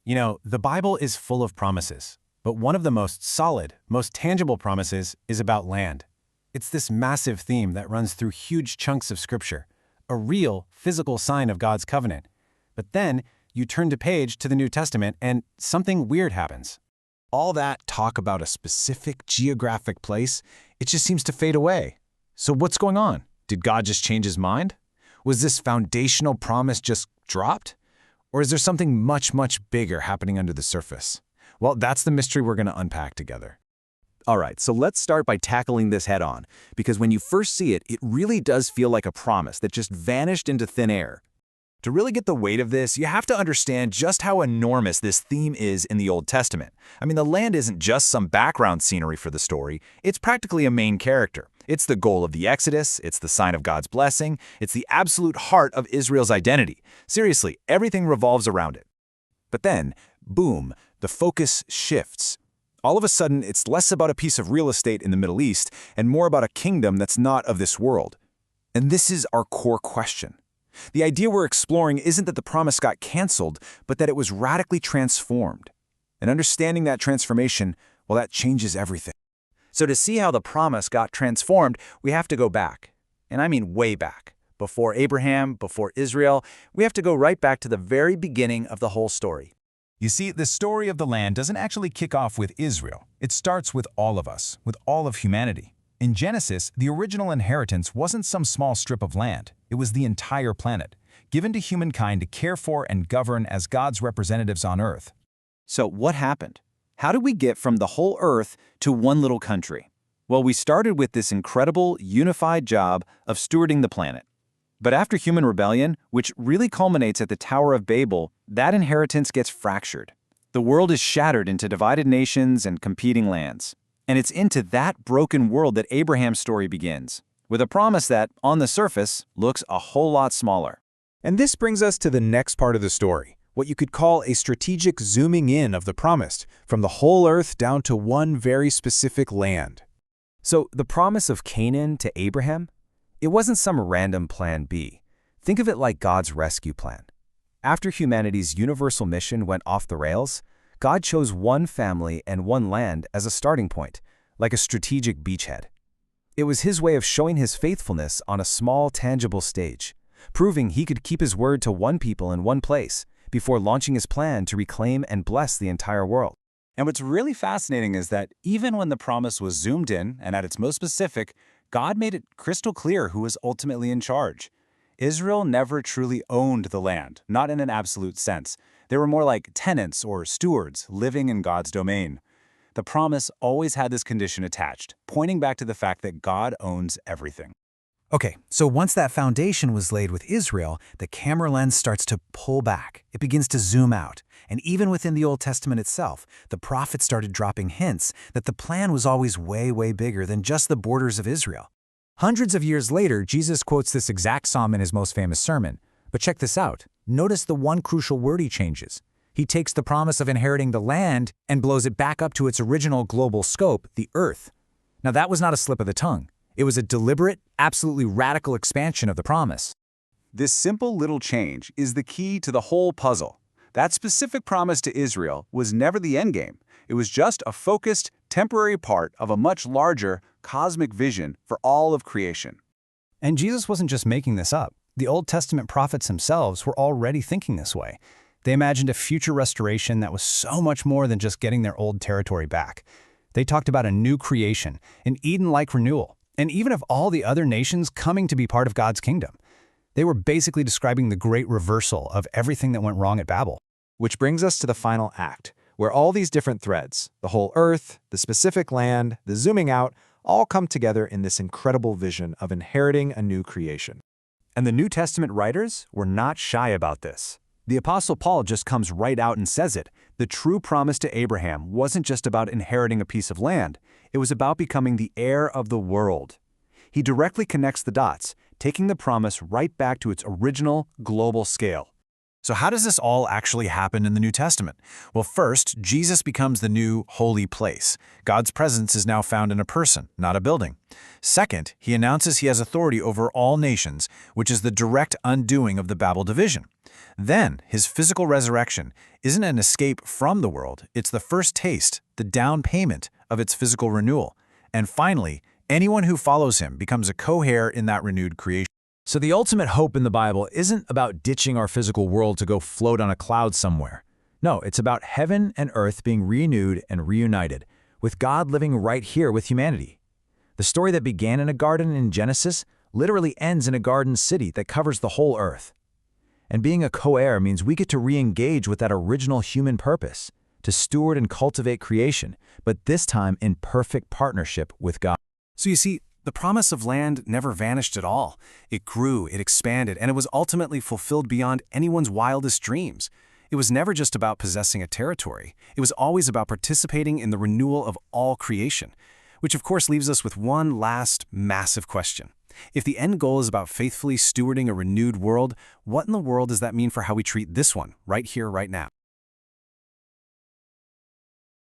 You know, the Bible is full of promises, but one of the most solid, most tangible promises is about land. It's this massive theme that runs through huge chunks of Scripture, a real, physical sign of God's covenant. But then, you turn to page to the New Testament and something weird happens. All that talk about a specific geographic place, it just seems to fade away. So what's going on? Did God just change his mind? Was this foundational promise just dropped? Or is there something much, much bigger happening under the surface? Well, that's the mystery we're going to unpack together. All right, so let's start by tackling this head on, because when you first see it, it really does feel like a promise that just vanished into thin air. To really get the weight of this, you have to understand just how enormous this theme is in the Old Testament. I mean, the land isn't just some background scenery for the story, it's practically a main character. It's the goal of the Exodus, it's the sign of God's blessing, it's the absolute heart of Israel's identity. Seriously, everything revolves around it. But then, boom, the focus shifts. All of a sudden, it's less about a piece of real estate in the Middle East and more about a kingdom that's not of this world. And this is our core question. The idea we're exploring isn't that the promise got canceled, but that it was radically transformed. And understanding that transformation, well, that changes everything. So to see how the promise got transformed, we have to go back. And I mean way back. Before Abraham, before Israel, we have to go right back to the very beginning of the whole story. You see, the story of the land doesn't actually kick off with Israel. It starts with all of us, with all of humanity. In Genesis, the original inheritance wasn't some small strip of land. It was the entire planet, given to humankind to care for and govern as God's representatives on Earth. So what happened? How did we get from the whole Earth to one little country? Well, we started with this incredible, unified job of stewarding the planet. But after human rebellion, which really culminates at the Tower of Babel, that inheritance gets fractured. The world is shattered into divided nations and competing lands. And it's into that broken world that Abraham's story begins, with a promise that, on the surface, looks a whole lot smaller. And this brings us to the next part of the story, what you could call a strategic zooming in of the promised, from the whole earth down to one very specific land. So the promise of Canaan to Abraham, it wasn't some random plan B. Think of it like God's rescue plan. After humanity's universal mission went off the rails, God chose one family and one land as a starting point, like a strategic beachhead. It was his way of showing his faithfulness on a small, tangible stage, proving he could keep his word to one people in one place before launching his plan to reclaim and bless the entire world. And what's really fascinating is that even when the promise was zoomed in and at its most specific, God made it crystal clear who was ultimately in charge. Israel never truly owned the land, not in an absolute sense. They were more like tenants or stewards living in God's domain. The promise always had this condition attached, pointing back to the fact that God owns everything. Okay, so once that foundation was laid with Israel, the camera lens starts to pull back. It begins to zoom out. And even within the Old Testament itself, the prophets started dropping hints that the plan was always way, way bigger than just the borders of Israel. Hundreds of years later, Jesus quotes this exact psalm in his most famous sermon. But check this out. Notice the one crucial word he changes. He takes the promise of inheriting the land and blows it back up to its original global scope, the earth. Now that was not a slip of the tongue. It was a deliberate, absolutely radical expansion of the promise. This simple little change is the key to the whole puzzle. That specific promise to Israel was never the endgame. It was just a focused, temporary part of a much larger, cosmic vision for all of creation. And Jesus wasn't just making this up. The Old Testament prophets themselves were already thinking this way. They imagined a future restoration that was so much more than just getting their old territory back. They talked about a new creation, an Eden-like renewal, and even of all the other nations coming to be part of God's kingdom. They were basically describing the great reversal of everything that went wrong at Babel. Which brings us to the final act, where all these different threads, the whole earth, the specific land, the zooming out, all come together in this incredible vision of inheriting a new creation. And the New Testament writers were not shy about this. The Apostle Paul just comes right out and says it. The true promise to Abraham wasn't just about inheriting a piece of land. It was about becoming the heir of the world. He directly connects the dots, taking the promise right back to its original global scale. So how does this all actually happen in the New Testament? Well, first, Jesus becomes the new holy place. God's presence is now found in a person, not a building. Second, he announces he has authority over all nations, which is the direct undoing of the Babel division. Then, his physical resurrection isn't an escape from the world, it's the first taste, the down payment of its physical renewal. And finally, anyone who follows him becomes a co-heir in that renewed creation. So the ultimate hope in the Bible isn't about ditching our physical world to go float on a cloud somewhere. No, it's about heaven and earth being renewed and reunited, with God living right here with humanity. The story that began in a garden in Genesis literally ends in a garden city that covers the whole earth. And being a co-heir means we get to re-engage with that original human purpose, to steward and cultivate creation, but this time in perfect partnership with God. So you see, the promise of land never vanished at all. It grew, it expanded, and it was ultimately fulfilled beyond anyone's wildest dreams. It was never just about possessing a territory. It was always about participating in the renewal of all creation, which of course leaves us with one last massive question. If the end goal is about faithfully stewarding a renewed world, what in the world does that mean for how we treat this one, right here, right now?